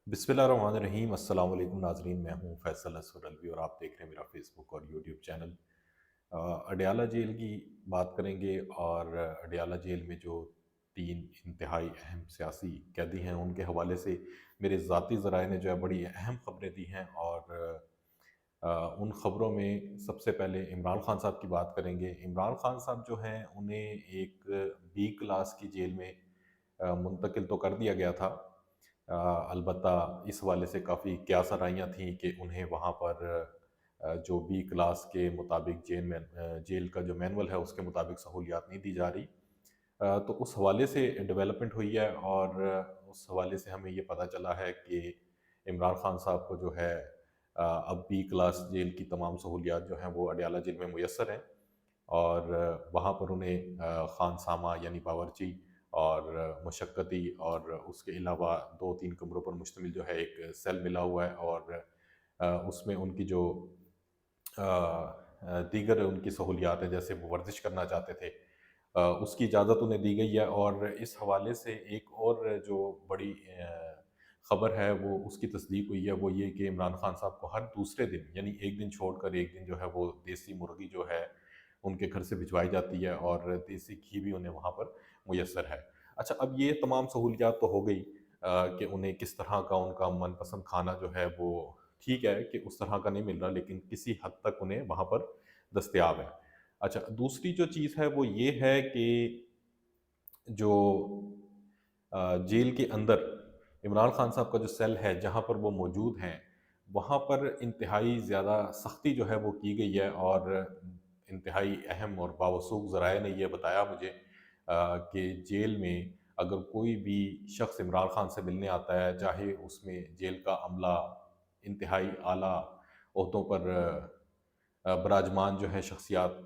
बिस्मिल्लाहिर्रहमानिर्रहीम। अस्सलाम वालेकुम नाज़रीन, मैं हूं फैसल असगर अलवी और आप देख रहे हैं मेरा फेसबुक और यूट्यूब चैनल। अडयाला जेल की बात करेंगे और अडयाला जेल में जो तीन इंतहाई अहम सियासी कैदी हैं उनके हवाले से मेरे ज़ाती ज़राए ने जो है बड़ी अहम ख़बरें दी हैं। और उन ख़बरों में सबसे पहले इमरान ख़ान साहब की बात करेंगे। इमरान ख़ान साहब जो हैं उन्हें एक बी क्लास की जेल में मुंतकिल तो कर दिया गया था। अलबत्ता इस हवाले से काफ़ी क्यासराइयाँ थीं कि उन्हें वहाँ पर जो बी क्लास के मुताबिक जेल का जो मैनुअल है उसके मुताबिक सहूलियात नहीं दी जा रही। तो उस हवाले से डेवलपमेंट हुई है और उस हवाले से हमें ये पता चला है कि इमरान ख़ान साहब को जो है अब बी क्लास जेल की तमाम सहूलियात जो हैं वो अडयाला जेल में मुयस्सर हैं। और वहाँ पर उन्हें खानसामा यानी बावर्ची और मशक्क़ती और उसके अलावा 2-3 कमरों पर मुश्तमिल जो है एक सेल मिला हुआ है। और उसमें उनकी जो दीगर उनकी सहूलियात हैं, जैसे वो वर्जिश करना चाहते थे, उसकी इजाज़त उन्हें दी गई है। और इस हवाले से एक और जो बड़ी ख़बर है वो उसकी तस्दीक हुई है, वो ये कि इमरान ख़ान साहब को हर दूसरे दिन यानी एक दिन छोड़कर एक दिन जो है वो देसी मुर्गी जो है उनके घर से भिजवाई जाती है और देसी घी भी उन्हें वहाँ पर मुयस्सर है। अच्छा, अब ये तमाम सहूलियात तो हो गई कि उन्हें किस तरह का उनका मनपसंद खाना जो है वो ठीक है कि उस तरह का नहीं मिल रहा, लेकिन किसी हद तक उन्हें वहाँ पर दस्तयाब है। अच्छा, दूसरी जो चीज़ है वो ये है कि जो जेल के अंदर इमरान खान साहब का जो सेल है जहाँ पर वो मौजूद हैं, वहाँ पर इंतहाई ज़्यादा सख्ती जो है वो की गई है। और इंतहाई अहम और बावसूख ज़राए ने ये बताया मुझे कि जेल में अगर कोई भी शख्स इमरान खान से मिलने आता है, चाहे उसमें जेल का अमला इंतहाई आला ओहदों पर विराजमान जो है शख्सियात,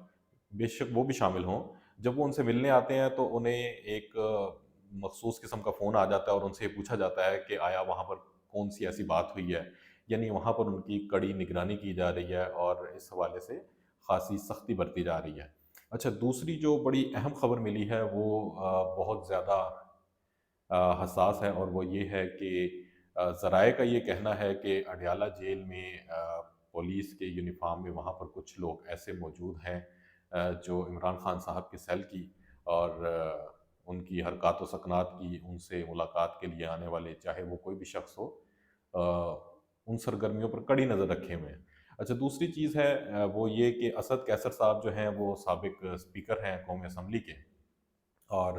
बेशक वो भी शामिल हों, जब वो उनसे मिलने आते हैं तो उन्हें एक मखसूस किस्म का फ़ोन आ जाता है और उनसे ये पूछा जाता है कि आया वहाँ पर कौन-सी ऐसी बात हुई है? यानी वहाँ पर उनकी कड़ी निगरानी की जा रही है और इस हवाले से ख़ासी सख्ती बरती जा रही है। अच्छा, दूसरी जो बड़ी अहम ख़बर मिली है वो बहुत ज़्यादा हसास है और वो ये है कि ज़राए का ये कहना है कि अडयाला जेल में पुलिस के यूनिफ़ॉर्म में वहाँ पर कुछ लोग ऐसे मौजूद हैं जो इमरान ख़ान साहब के सेल की और उनकी हरकत व सकनात की, उनसे मुलाकात के लिए आने वाले चाहे वो कोई भी शख्स हो, उन सरगर्मियों पर कड़ी नज़र रखे हुए हैं। अच्छा, दूसरी चीज़ है वो ये कि असद कैसर साहब जो हैं वो साबिक स्पीकर हैं कौमी असम्बली के। और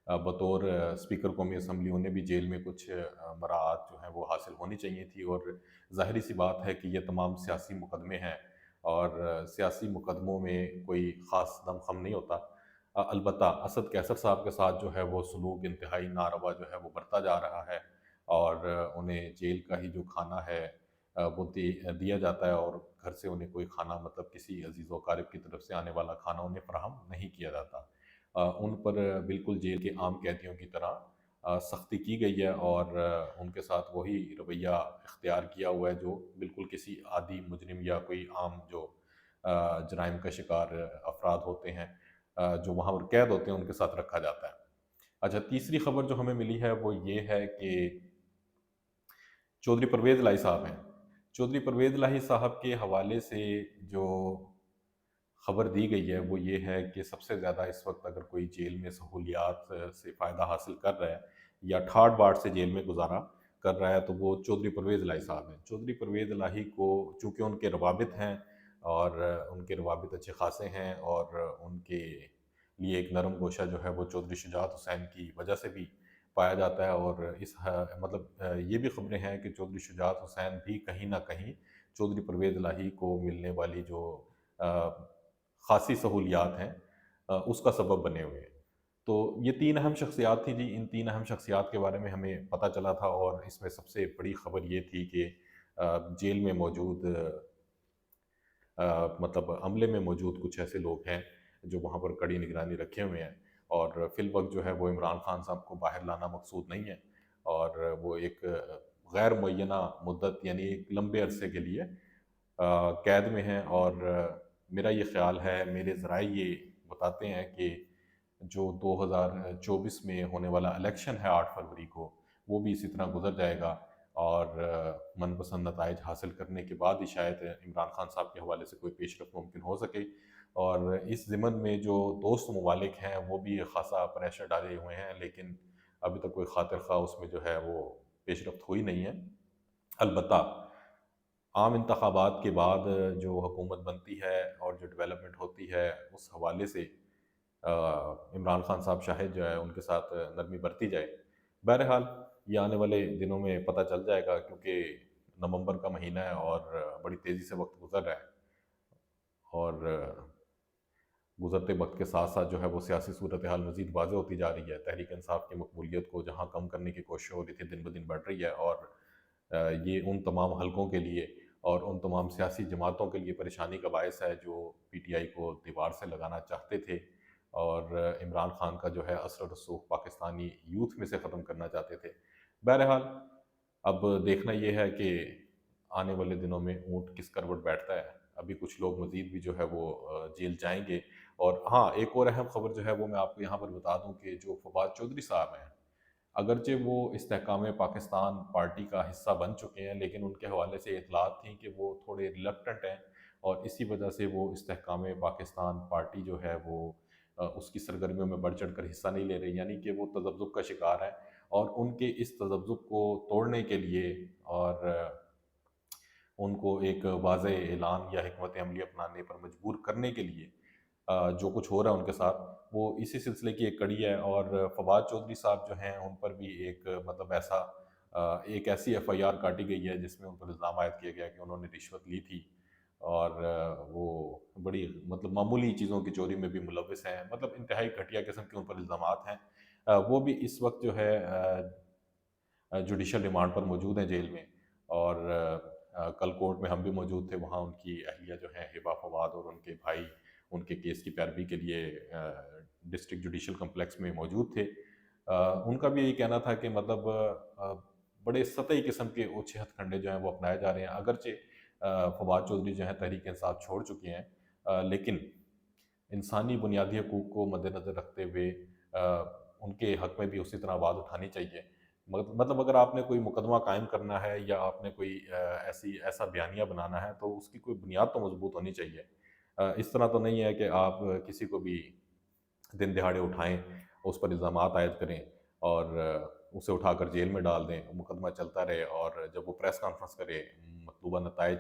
बतौर स्पीकर कौमी असम्बली उन्हें भी जेल में कुछ मराहत जो हैं वो हासिल होनी चाहिए थी। और ज़ाहिर-सी बात है कि ये तमाम सियासी मुकदमे हैं और सियासी मुकदमों में कोई ख़ास दमख़म नहीं होता। अलबत्ता असद कैसर साहब के साथ जो है वो सलूक इंतहाई नारवा जो है वो बढ़ता जा रहा है। और उन्हें जेल का ही जो खाना है वो दिया जाता है और घर से उन्हें कोई खाना, मतलब किसी अज़ीज़ व अक़ारिब की तरफ से आने वाला खाना उन्हें फ़राहम नहीं किया जाता। उन पर बिल्कुल जेल के आम कैदियों की तरह सख्ती की गई है और उनके साथ वही रवैया इख्तियार किया हुआ है जो बिल्कुल किसी आदी मुजरिम या कोई आम जो जराइम का शिकार अफराद होते हैं, जो वहाँ पर कैद होते हैं, उनके साथ रखा जाता है। अच्छा, तीसरी खबर जो हमें मिली है वो ये है कि चौधरी परवेज़ इलाही साहब हैं। चौधरी परवेज़ इलाही साहब के हवाले से जो खबर दी गई है वो ये है कि सबसे ज़्यादा इस वक्त अगर कोई जेल में सहूलियात से फ़ायदा हासिल कर रहा है या ठाट बाट से जेल में गुजारा कर रहा है तो वो चौधरी परवेज़ इलाही साहब हैं। चौधरी परवेज़ इलाही को चूँकि उनके रवाबित हैं और उनके रवाबित अच्छे खासे हैं और उनके लिए एक नरम गोशा जो है वो चौधरी शुजात हुसैन की वजह से भी पाया जाता है। और ये भी खबरें हैं कि चौधरी शुजात हुसैन भी कहीं न कहीं चौधरी परवेज़ इलाही को मिलने वाली जो अ, ख़ासी सहूलियात हैं उसका सबब बने हुए हैं। तो ये 3 अहम शख्सियात थी जी। इन 3 अहम शख्सियात के बारे में हमें पता चला था और इसमें सबसे बड़ी ख़बर ये थी कि जेल में मौजूद मतलब अमले में मौजूद कुछ ऐसे लोग हैं जो वहाँ पर कड़ी निगरानी रखे हुए हैं और फ़िलवक़्त जो है वो इमरान ख़ान साहब को बाहर लाना मकसूद नहीं है। और वो एक गैर मुअय्यना मुद्दत यानी एक लंबे अरसे के लिए कैद में हैं। और मेरा ये ख़्याल है, मेरे ज़राए ये बताते हैं कि जो 2024 में होने वाला इलेक्शन है 8 फरवरी को, वो भी इसी तरह गुज़र जाएगा اور من پسند نتائج حاصل کرنے کے بعد ہی شاید عمران خان صاحب کے حوالے سے کوئی پیش رفت ممکن ہو سکے۔ اور اس ضمن میں جو دوست ممالک ہیں وہ بھی خاصا پریشر ڈالے ہوئے ہیں، لیکن ابھی تک کوئی خاطر خواہ اس میں جو ہے وہ پیش رفت ہوئی نہیں ہے۔ البتہ عام انتخابات کے بعد جو حکومت بنتی ہے اور جو ڈیولپمنٹ ہوتی ہے اس حوالے سے عمران خان صاحب شاہد جو ہے ان کے ساتھ نرمی برتی جائے۔ بہرحال یہ آنے والے دنوں میں پتہ چل جائے گا، کیونکہ نومبر کا مہینہ ہے اور بڑی تیزی سے وقت گزر رہا ہے، اور گزرتے وقت کے ساتھ ساتھ جو ہے وہ سیاسی صورتحال مزید واضح ہوتی جا رہی ہے۔ تحریک انصاف کی مقبولیت کو جہاں کم کرنے کی کوشش ہو رہی تھی دن بدن بڑھ رہی ہے، اور یہ ان تمام حلقوں کے لیے اور ان تمام سیاسی جماعتوں کے لیے پریشانی کا باعث ہے جو پی ٹی آئی کو دیوار سے لگانا چاہتے تھے اور عمران خان کا جو ہے اثر و رسوخ پاکستانی یوتھ میں سے ختم کرنا چاہتے تھے۔ بہرحال اب دیکھنا یہ ہے کہ آنے والے دنوں میں اونٹ کس کروٹ بیٹھتا ہے۔ ابھی کچھ لوگ مزید بھی جو ہے وہ جیل جائیں گے۔ اور ہاں، ایک اور اہم خبر جو ہے وہ میں آپ کو یہاں پر بتا دوں کہ جو فواد چودھری صاحب ہیں، اگرچہ وہ استحکام پاکستان پارٹی کا حصہ بن چکے ہیں، لیکن ان کے حوالے سے اطلاعات تھیں کہ وہ تھوڑے ریلکٹنٹ ہیں، اور اسی وجہ سے وہ استحکام پاکستان پارٹی جو ہے وہ اس کی سرگرمیوں میں بڑھ چڑھ کر حصہ نہیں لے رہی، یعنی کہ وہ تذبذب کا شکار ہے۔ اور ان کے اس تذبذب کو توڑنے کے لیے اور ان کو ایک واضح اعلان یا حکمت عملی اپنانے پر مجبور کرنے کے لیے جو کچھ ہو رہا ہے ان کے ساتھ، وہ اسی سلسلے کی ایک کڑی ہے۔ اور فواد چودھری صاحب جو ہیں ان پر بھی ایک مطلب ایک ایسی ایف آئی آر کاٹی گئی ہے جس میں ان پر الزام عائد کیا گیا کہ انہوں نے رشوت لی تھی، اور وہ بڑی مطلب معمولی چیزوں کی چوری میں بھی ملوث ہیں، مطلب انتہائی گھٹیا قسم کے ان پر الزامات ہیں۔ وہ بھی اس وقت جو ہے جوڈیشل ریمانڈ پر موجود ہیں جیل میں، اور کل کورٹ میں ہم بھی موجود تھے، وہاں ان کی اہلیہ جو ہیں ہبا فواد اور ان کے بھائی ان کے کیس کی پیروی کے لیے ڈسٹرکٹ جوڈیشل کمپلیکس میں موجود تھے۔ ان کا بھی یہی کہنا تھا کہ مطلب بڑے سطحی قسم کے اوچھے ہتھ کنڈے جو ہیں وہ اپنائے جا رہے ہیں۔ اگرچہ فواد چودھری جو ہیں تحریک انصاف چھوڑ چکے ہیں، لیکن انسانی بنیادی حقوق کو مد نظر رکھتے ہوئے ان کے حق میں بھی اسی طرح آواز اٹھانی چاہیے۔ مطلب اگر آپ نے کوئی مقدمہ قائم کرنا ہے یا آپ نے کوئی ایسا بیانیہ بنانا ہے تو اس کی کوئی بنیاد تو مضبوط ہونی چاہیے۔ اس طرح تو نہیں ہے کہ آپ کسی کو بھی دن دہاڑے اٹھائیں، اس پر الزامات عائد کریں اور اسے اٹھا کر جیل میں ڈال دیں، مقدمہ چلتا رہے، اور جب وہ پریس کانفرنس کرے مطلوبہ نتائج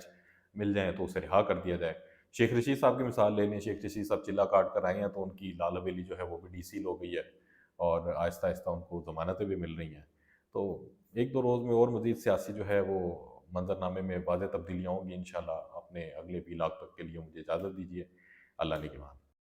مل جائیں تو اسے رہا کر دیا جائے۔ شیخ رشید صاحب کی مثال لے لیں، شیخ رشید صاحب چلہ کاٹ کر آئے ہیں تو ان کی لال حویلی جو ہے وہ بھی ڈی سیل ہو گئی ہے، اور آہستہ آہستہ ان کو ضمانتیں بھی مل رہی ہیں۔ تو ایک دو روز میں اور مزید سیاسی جو ہے وہ منظرنامے میں واضح تبدیلیاں ہوں گی انشاءاللہ۔ اپنے اگلے ویلاگ تک کے لیے مجھے اجازت دیجیے۔ اللہ نگہبان۔